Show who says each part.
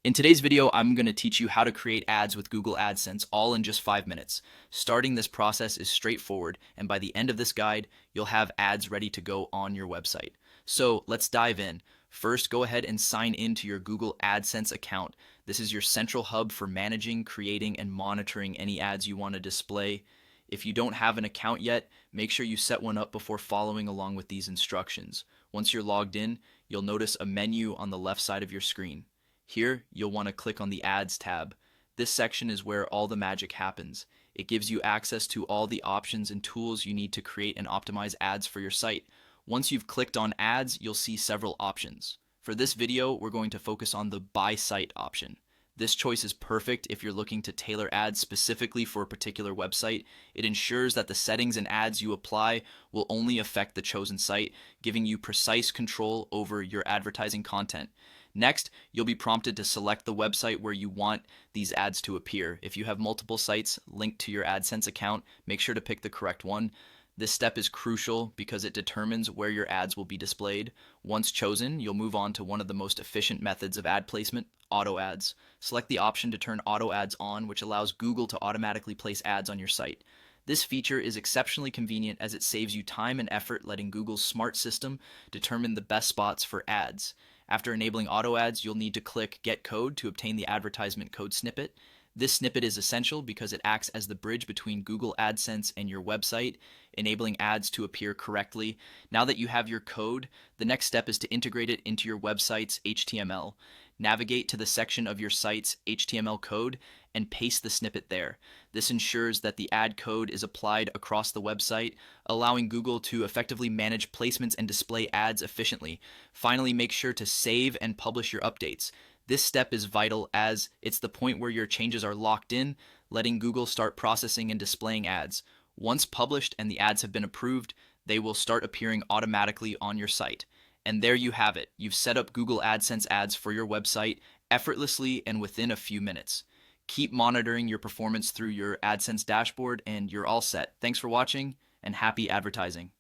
Speaker 1: In today's video, I'm going to teach you how to create ads with Google AdSense all in just 5 minutes. Starting this process is straightforward, and by the end of this guide, you'll have ads ready to go on your website. So let's dive in. First, go ahead and sign into your Google AdSense account. This is your central hub for managing, creating, and monitoring any ads you want to display. If you don't have an account yet, make sure you set one up before following along with these instructions. Once you're logged in, you'll notice a menu on the left side of your screen. Here, you'll want to click on the Ads tab. This section is where all the magic happens. It gives you access to all the options and tools you need to create and optimize ads for your site. Once you've clicked on Ads, you'll see several options. For this video, we're going to focus on the By Site option. This choice is perfect if you're looking to tailor ads specifically for a particular website. It ensures that the settings and ads you apply will only affect the chosen site, giving you precise control over your advertising content. Next, you'll be prompted to select the website where you want these ads to appear. If you have multiple sites linked to your AdSense account, make sure to pick the correct one. This step is crucial because it determines where your ads will be displayed. Once chosen, you'll move on to one of the most efficient methods of ad placement, auto ads. Select the option to turn auto ads on, which allows Google to automatically place ads on your site. This feature is exceptionally convenient as it saves you time and effort letting Google's smart system determine the best spots for ads. After enabling auto ads, you'll need to click Get Code to obtain the advertisement code snippet. This snippet is essential because it acts as the bridge between Google AdSense and your website, enabling ads to appear correctly. Now that you have your code, the next step is to integrate it into your website's HTML. Navigate to the section of your site's HTML code and paste the snippet there. This ensures that the ad code is applied across the website, allowing Google to effectively manage placements and display ads efficiently. Finally, make sure to save and publish your updates. This step is vital as it's the point where your changes are locked in, letting Google start processing and displaying ads. Once published and the ads have been approved, they will start appearing automatically on your site. And there you have it. You've set up Google AdSense ads for your website effortlessly and within a few minutes. Keep monitoring your performance through your AdSense dashboard and you're all set. Thanks for watching and happy advertising.